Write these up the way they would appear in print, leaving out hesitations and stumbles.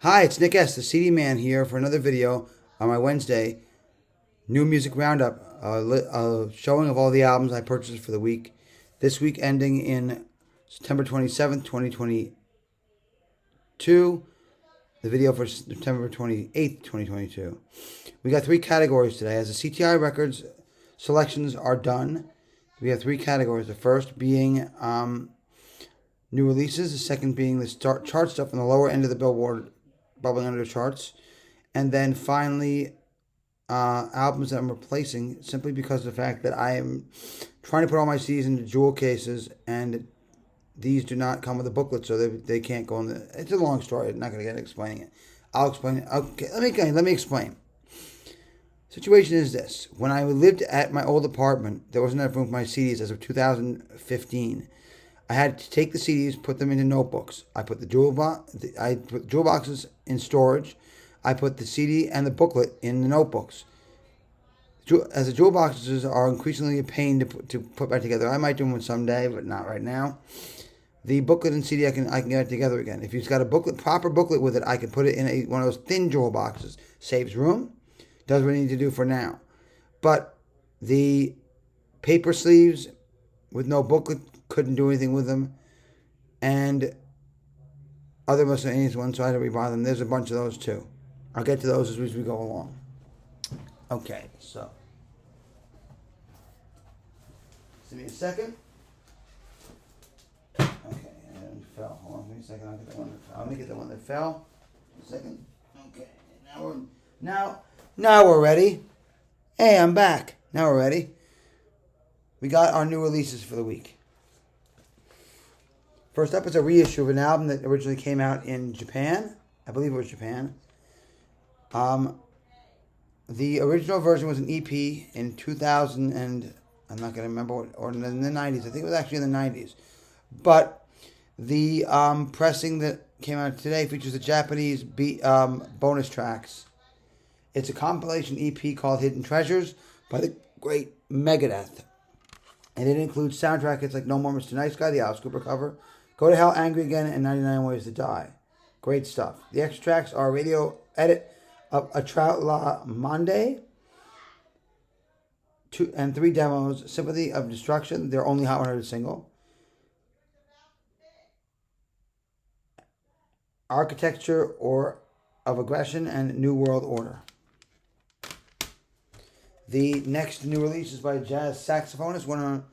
Hi, it's Nick S., the CD Man here for another video on my Wednesday new music roundup, a showing of all the albums I purchased for the week. This week ending in September 27th, 2022. The video for September 28th, 2022. We got three categories today. As the CTI Records selections are done, we have three categories. The first being new releases. The second being the chart stuff on the lower end of the Billboard, bubbling under the charts. And then finally, albums that I'm replacing simply because of the fact that I am trying to put all my CDs into jewel cases, and these do not come with a booklet, so they can't go in the... It's a long story. I'm not going to get explaining it. I'll explain it. Okay, let me explain. Situation is this. When I lived at my old apartment, there wasn't enough room for my CDs as of 2015. I had to take the CDs, put them into notebooks. I put jewel boxes in storage. I put the CD and the booklet in the notebooks. As the jewel boxes are increasingly a pain to put back together. I might do them someday, but not right now. The booklet and CD, I can get it together again. If you've got a proper booklet with it, I can put it in one of those thin jewel boxes. Saves room, does what I need to do for now. But the paper sleeves with no booklet, couldn't do anything with them. And other miscellaneous ones, so I had to rebuy them. There's a bunch of those too. I'll get to those as we go along. Okay, so. Give me a second. Okay, and it fell. Hold on, give me a second. I'll get the one that fell. Let me get the one that fell. A second. Okay, now we're ready. Hey, I'm back. Now we're ready. We got our new releases for the week. First up is a reissue of an album that originally came out in Japan. I believe it was Japan. The original version was an EP in 2000 and I'm not going to remember what, or in the 90s. I think it was actually in the 90s. But the pressing that came out today features the Japanese bonus tracks. It's a compilation EP called Hidden Treasures by the great Megadeth. And it includes soundtrack hits like No More Mr. Nice Guy, the Alice Cooper cover, Go to Hell, Angry Again, and 99 Ways to Die. Great stuff. The extra tracks are a radio edit of A Trout La Monde, 2 and 3 demos, Sympathy of Destruction, their only Hot 100 single, Architecture or of Aggression, and New World Order. The next new release is by a jazz saxophonist, one of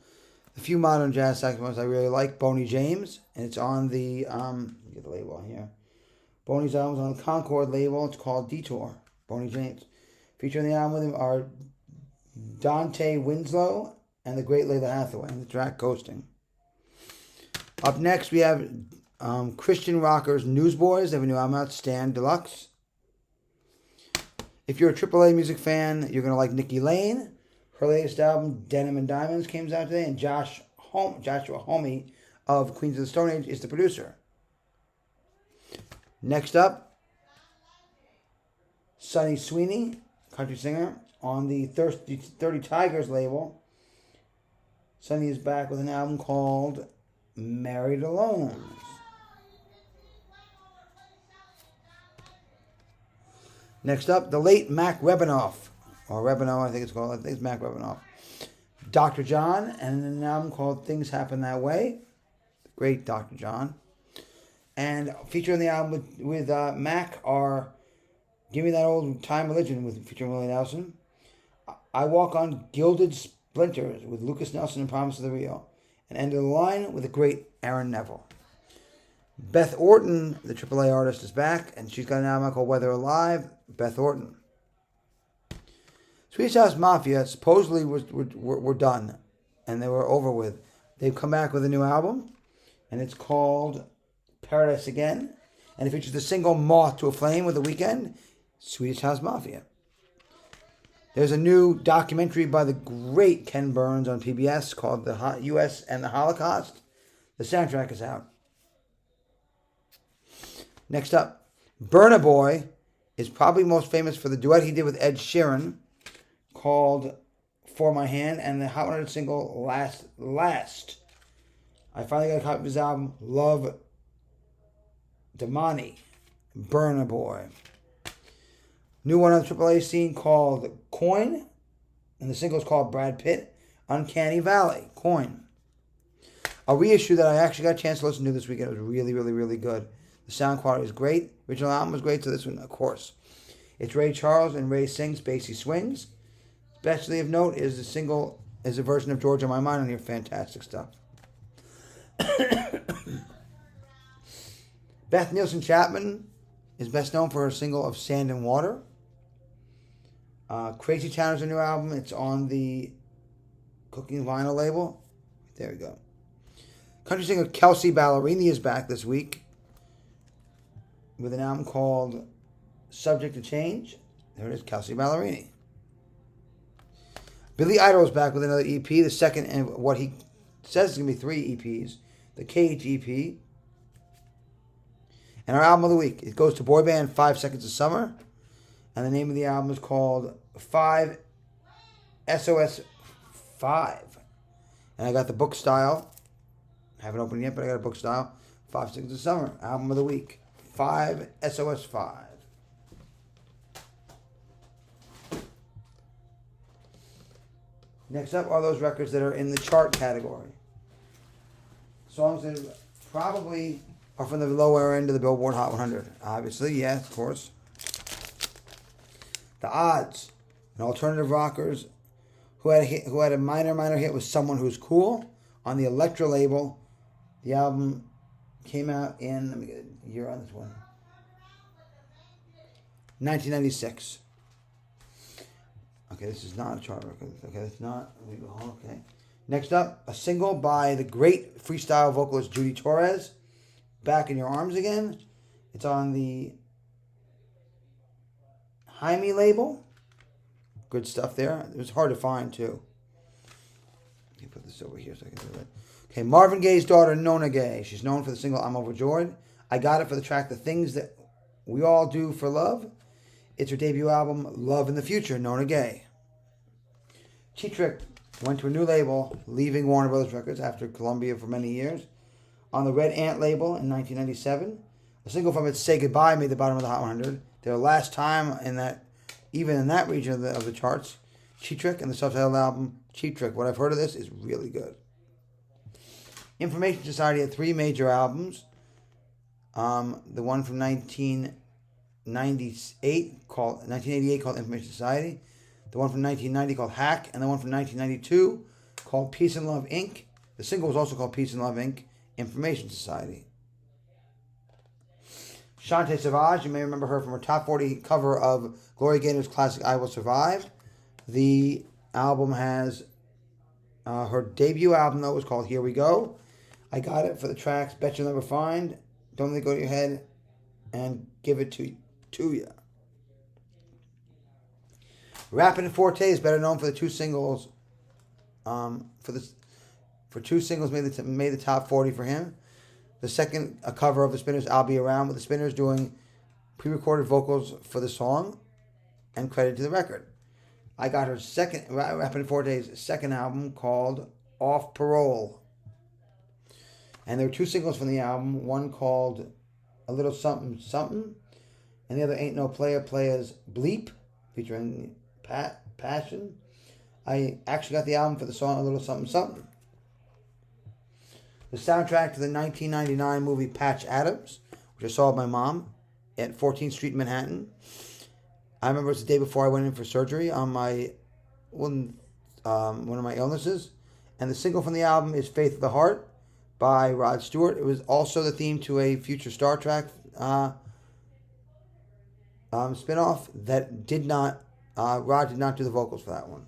the few modern jazz saxophonists I really like, Boney James, and it's on the, get the label on here. Boney's album is on the Concord label. It's called Detour. Boney James. Featuring the album with him are Dante Winslow and the great Layla Hathaway, and the track Coasting. Up next, we have Christian rockers Newsboys. They have a new album out, Stand Deluxe. If you're a AAA music fan, you're going to like Nikki Lane. Her latest album, Denim and Diamonds, came out today, and Joshua Homme of Queens of the Stone Age is the producer. Next up, Sonny Sweeney, country singer, on the 30 Tigers label. Sonny is back with an album called Married Alone. Next up, the late Mac Rebanoff, or Rebanoff, I think it's called. I think it's Mac Rebanoff. Dr. John, and an album called Things Happen That Way. Great Dr. John. And featuring the album with Mac are Give Me That Old Time Religion featuring Willie Nelson, I Walk on Gilded Splinters with Lucas Nelson and Promise of the Real, and End of the Line with the great Aaron Neville. Beth Orton, the AAA artist, is back, and she's got an album called Whether Alive, Beth Orton. Swedish House Mafia supposedly were done, and they were over with. They've come back with a new album, and it's called Paradise Again, and it features the single Moth to a Flame with The Weeknd, Swedish House Mafia. There's a new documentary by the great Ken Burns on PBS called The U.S. and the Holocaust. The soundtrack is out. Next up, Burna Boy is probably most famous for the duet he did with Ed Sheeran called For My Hand, and the Hot 100 single Last. I finally got a copy of his album, Love Damani. Burna Boy. New one on the AAA scene called Coin. And the single is called Brad Pitt, Uncanny Valley, Coin. A reissue that I actually got a chance to listen to this weekend. It was really, really, really good. The sound quality was great. Original album was great, so this one, of course. It's Ray Charles and Ray sings, Basie swings. Especially of note is the single, is a version of Georgia on My Mind on here. Fantastic stuff. Beth Nielsen Chapman is best known for her single of Sand and Water. Crazy Town is a new album. It's on the Cooking Vinyl label. There we go. Country singer Kelsey Ballerini is back this week with an album called Subject to Change. There it is, Kelsey Ballerini. Billy Idol is back with another EP, the second and what he says is going to be 3 EPs. The Cage EP. And our album of the week, it goes to boy band 5 Seconds of Summer. And the name of the album is called 5 SOS 5. And I got the book style. I haven't opened it yet, but I got a book style. 5 Seconds of Summer, album of the week. 5 SOS 5. Next up are those records that are in the chart category. Songs that probably are from the lower end of the Billboard Hot 100. Obviously, yes, of course. The Odds, an alternative rockers who had a minor hit with Someone Who's Cool on the Elektra label. The album came out in, let me get a year on this one, 1996. Okay, this is not a chart record. Okay, it's not. Okay. Next up, a single by the great freestyle vocalist Judy Torres, Back in Your Arms Again. It's on the Jaime label. Good stuff there. It was hard to find, too. Let me put this over here so I can do it. Okay, Marvin Gaye's daughter, Nona Gaye. She's known for the single I'm Overjoyed. I got it for the track The Things That We All Do for Love. It's her debut album, Love in the Future, Nona Gaye. Cheap Trick went to a new label, leaving Warner Brothers Records after Columbia for many years. On the Red Ant label in 1997. A single from it, Say Goodbye, made the bottom of the Hot 100. Their last time in that, even in that region of the charts. Cheap Trick and the subtitled album, Cheap Trick. What I've heard of this is really good. Information Society had 3 major albums. The one from 1988 called Information Society. The one from 1990 called Hack. And the one from 1992 called Peace and Love, Inc. The single was also called Peace and Love, Inc. Information Society. Shantae Savage, you may remember her from her top 40 cover of Gloria Gaynor's classic I Will Survive. The album has her debut album, though, was called Here We Go. I got it for the tracks Bet You'll Never Find, Don't Let It Go to Your Head, and Give It to You. Rappin' Forte is better known for the 2 singles. For 2 singles made the top 40 for him. The second, a cover of the Spinners' I'll Be Around, with the Spinners doing pre-recorded vocals for the song and credit to the record. I got her second, Rappin' Forte's second album called Off Parole. And there were 2 singles from the album, one called A Little Something Something, and the other Ain't No Player Players Bleep, featuring Passion. I actually got the album for the song A Little Something Something. The soundtrack to the 1999 movie Patch Adams, which I saw with my mom at 14th Street in Manhattan. I remember it was the day before I went in for surgery on my one of my illnesses. And the single from the album is Faith of the Heart by Rod Stewart. It was also the theme to a future Star Trek spinoff that Rod did not do the vocals for that one.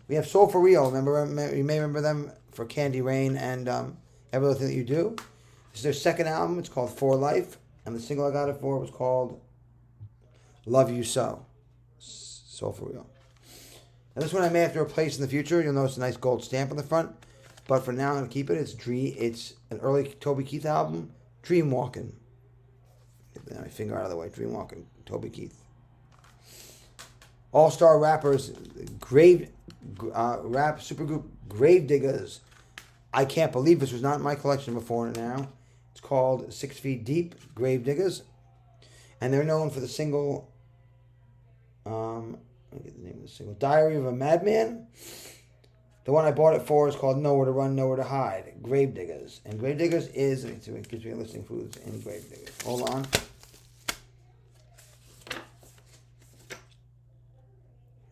We have Soul for Real. You may remember them for Candy Rain and Every Little Thing That You Do. This is their second album. It's called For Life. And the single I got it for was called Love You So. Soul for Real. Now this one I may have to replace in the future. You'll notice a nice gold stamp on the front. But for now I'm going to keep it. It's an early Toby Keith album, Dreamwalkin'. Get my finger out of the way. Dreamwalkin', Toby Keith. All-star rappers, rap supergroup Gravediggers. I can't believe this was not in my collection before now. It's called 6 Feet Deep, Gravediggers. And they're known for the single, let me get the name of the single, Diary of a Madman. The one I bought it for is called Nowhere to Run, Nowhere to Hide, Gravediggers. And Gravediggers is, let me see, it gives me a listing of who's in Gravediggers. Hold on.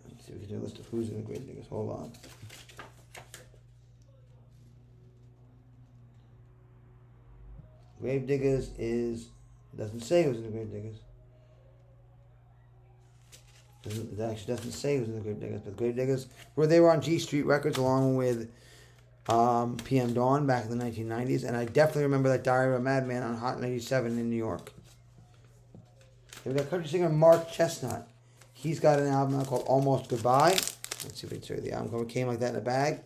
Let's see if we can do a list of who's in the Gravediggers. Hold on. Gravediggers is, doesn't say who's in the Gravediggers. It actually doesn't say who's in the Gravediggers, but Gravediggers, where they were on G Street Records along with PM Dawn back in the 1990s, and I definitely remember that Diary of a Madman on Hot 97 in New York. We got country singer Mark Chestnut. He's got an album called Almost Goodbye. Let's see if we can show you the album cover. It came like that in a bag.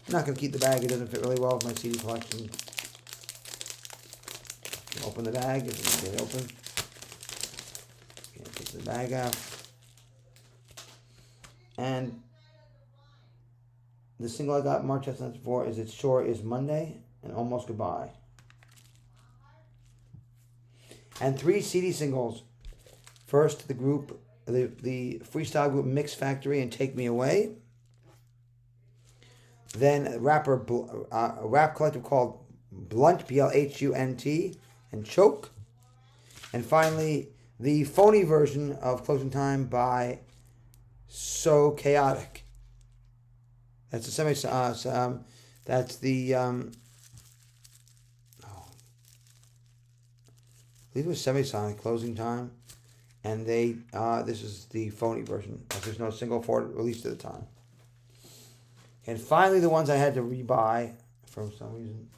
I'm not going to keep the bag. It doesn't fit really well with my CD collection. Open the bag. If you can get it open. Okay, take the bag out. And the single I got Mark Chestnut for is It Sure Is Monday and Almost Goodbye. And 3 CD singles. First, the group, the freestyle group Mix Factory and Take Me Away. Then a rap collective called Blunt, Blunt, and Choke. And finally, the phony version of Closing Time by So Chaotic. That's the that's the I believe it was Semisonic, Closing Time, and they this is the phony version. There's no single for it released at the time. And finally, the ones I had to rebuy for some reason.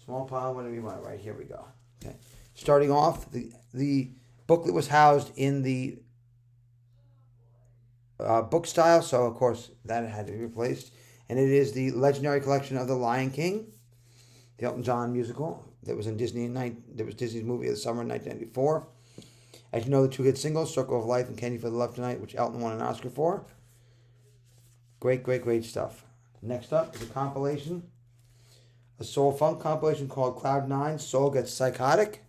Small pile, what did we buy? Right, here we go. Okay, starting off, the booklet was housed in the book style, so of course that had to be replaced. And it is the legendary collection of The Lion King, the Elton John musical that was in Disney. That was Disney's movie of the summer in 1994. As you know, the 2 hit singles, "Circle of Life" and "Candy for the Love Tonight," which Elton won an Oscar for. Great, great, great stuff. Next up is a compilation, a soul funk compilation called Cloud 9, Soul Gets Psychotic.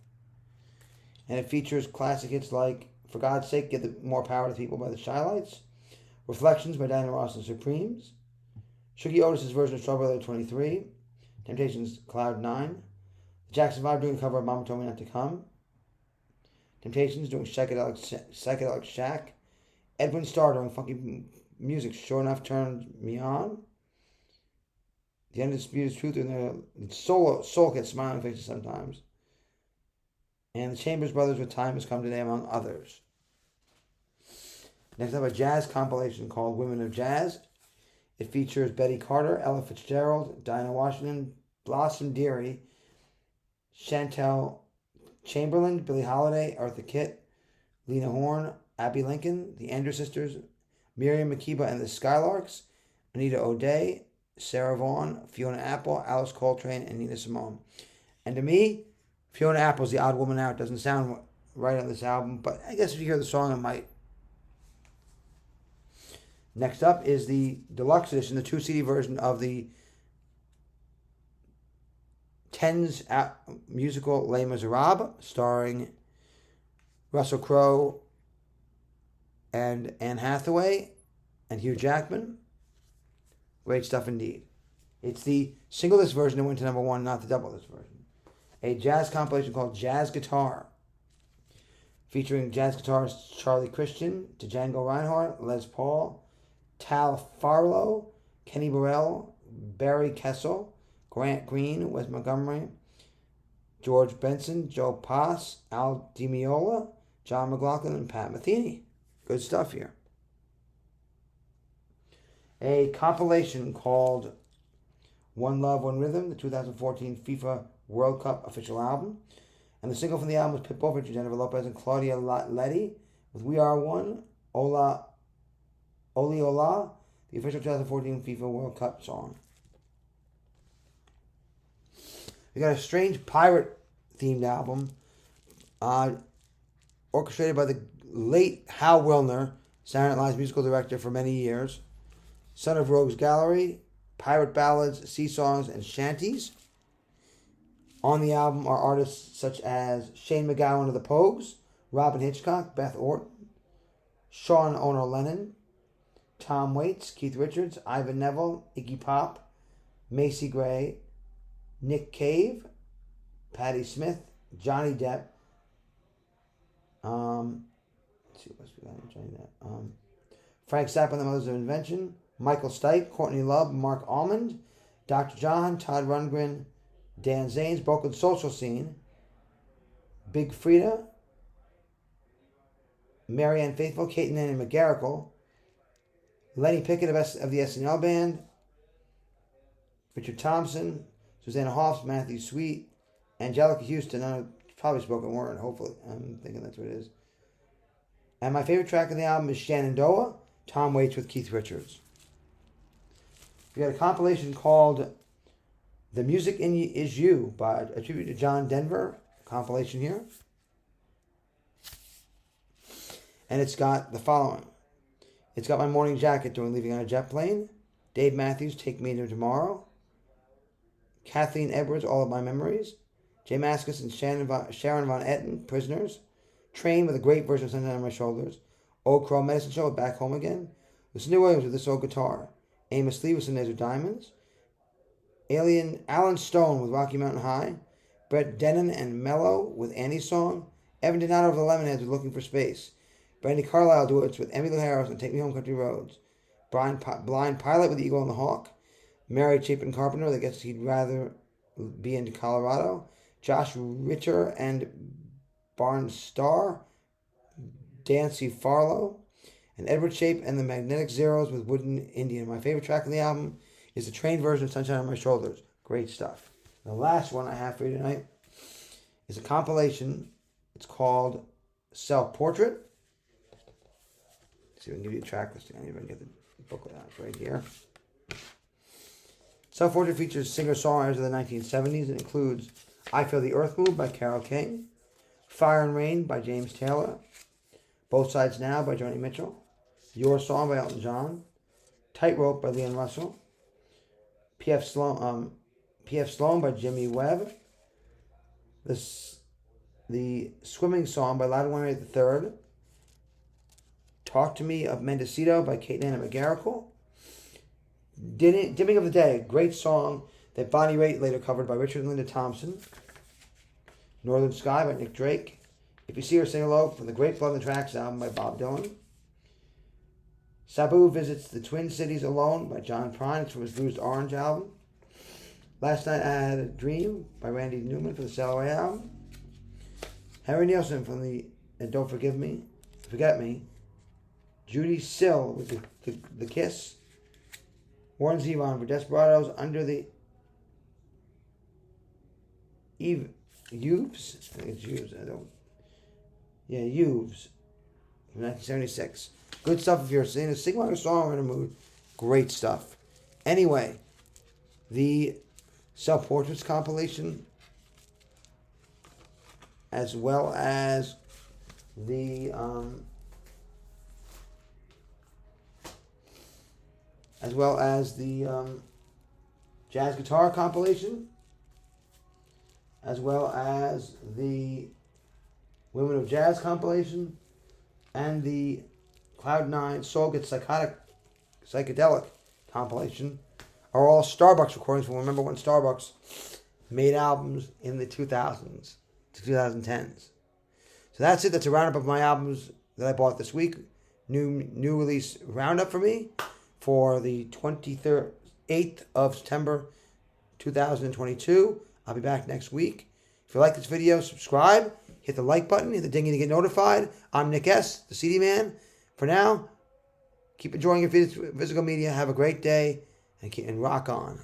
And it features classic hits like For God's Sake, Give More Power to People by the Shylights, Reflections by Diana Ross and Supremes, Shuggy Otis' version of Strawberry 23, Temptations' Cloud 9, the Jackson 5 doing a cover of Mama Told Me Not to Come, Temptations doing Psychedelic Shack, Edwin Starr doing funky music, Sure Enough Turned Me On, The Undisputed Truth and the Soul Gets Smiling Faces Sometimes, and the Chambers Brothers with Time Has Come Today, among others. Next up, a jazz compilation called Women of Jazz. It features Betty Carter, Ella Fitzgerald, Dinah Washington, Blossom Dearie, Chantel Chamberlain, Billie Holiday, Eartha Kitt, Lena Horne, Abby Lincoln, the Andrews Sisters, Miriam Makeba and the Skylarks, Anita O'Day, Sarah Vaughan, Fiona Apple, Alice Coltrane, and Nina Simone. And to me, Fiona Apple's the odd woman out. Doesn't sound right on this album, but I guess if you hear the song, it might. Next up is the deluxe edition, the 2 CD version of the Tens musical Les Miserables, starring Russell Crowe and Anne Hathaway and Hugh Jackman. Great stuff indeed. It's the single disc version that went to number 1, not the double disc version. A jazz compilation called Jazz Guitar, featuring jazz guitarist Charlie Christian, Django Reinhardt, Les Paul, Tal Farlow, Kenny Burrell, Barry Kessel, Grant Green, Wes Montgomery, George Benson, Joe Pass, Al Di Meola, John McLaughlin, and Pat Metheny. Good stuff here. A compilation called One Love, One Rhythm, the 2014 FIFA World Cup official album. And the single from the album was Pitbull featuring Jennifer Lopez and Claudia Letty with We Are One, Ola, Oli Ola, the official 2014 FIFA World Cup song. We got a strange pirate-themed album orchestrated by the late Hal Wilner, Saturday Night Live's musical director for many years. Son of Rogues Gallery, pirate ballads, sea songs, and shanties. On the album are artists such as Shane McGowan of the Pogues, Robin Hitchcock, Beth Orton, Sean Ono Lennon, Tom Waits, Keith Richards, Ivan Neville, Iggy Pop, Macy Gray, Nick Cave, Patti Smith, Johnny Depp. Let's see what else we got. Enjoying that. Frank Zappa and the Mothers of Invention, Michael Stipe, Courtney Love, Mark Almond, Dr. John, Todd Rundgren, Dan Zanes, Brooklyn Social Scene, Big Frida, Marianne Faithfull, Kate and Nanny McGarrigle, Lenny Pickett of the SNL Band, Richard Thompson, Susanna Hoffs, Matthew Sweet, Angelica Houston, probably spoken word, hopefully. I'm thinking that's what it is. And my favorite track of the album is Shenandoah, Tom Waits with Keith Richards. We got a compilation called The Music Is You by a tribute to John Denver. Compilation here. And it's got the following. It's got My Morning Jacket doing Leaving on a Jet Plane. Dave Matthews, Take Me to Tomorrow. Kathleen Edwards, All of My Memories. Jay Mascis and Sharon Von Etten, Prisoners. Train with a great version of Sunshine on My Shoulders. Old Crow Medicine Show with Back Home Again. Lucinda Williams with This Old Guitar. Amos Lee with Some Days with Diamonds. Alan Stone with Rocky Mountain High. Brett Dennen and Mello with Annie's Song. Evan Donato of the Lemonheads with Looking for Space. Brandy Carlisle duets with Emmylou Harris and Take Me Home Country Roads. Blind Pilot with Eagle and the Hawk. Mary Chapin Carpenter that gets He'd Rather Be in Colorado. Josh Ritter and Barn Starr. Dancy Farlow. And Edward Shape and the Magnetic Zeros with Wooden Indian. My favorite track on the album is the train version of Sunshine on My Shoulders. Great stuff. The last one I have for you tonight is a compilation. It's called Self-Portrait. Let's see if I can give you a track listing. I don't even get the booklet out. It's right here. Self-Portrait features singer-songwriters of the 1970s. It includes I Feel the Earth Move by Carole King, Fire and Rain by James Taylor, Both Sides Now by Joni Mitchell, Your Song by Elton John, Tightrope by Leon Russell, P.F. Sloan by Jimmy Webb, the Swimming Song by Loudon III, Talk to Me of Mendocino by Kate and Anna McGarrigle, Dimming of the Day, great song that Bonnie Raitt later covered by Richard and Linda Thompson, Northern Sky by Nick Drake, If You See Her Say Hello from the Great Blood on the Tracks album by Bob Dylan, Sabu Visits the Twin Cities Alone by John Prine, it's from his Bruised Orange album, Last Night I Had a Dream by Randy Newman for the Sail Away album, Harry Nilsson from the And Don't Forget Me, Judy Sill with the Kiss, Warren Zevon for Desperados, Under the Eaves, I think it's Eaves, Eaves, from 1976. Good stuff if you're singing a sing-along song or in a mood. Great stuff. Anyway, the Self-Portraits compilation, as well as the jazz guitar compilation, as well as the Women of Jazz compilation, and the Cloud9 Soul Gets Psychedelic compilation are all Starbucks recordings. We'll remember when Starbucks made albums in the 2000s to 2010s. So that's it. That's a roundup of my albums that I bought this week. New release roundup for me for the 8th of September 2022. I'll be back next week. If you like this video, subscribe. Hit the like button. Hit the ding to get notified. I'm Nick S., the CD Man. For now, keep enjoying your physical media. Have a great day and rock on.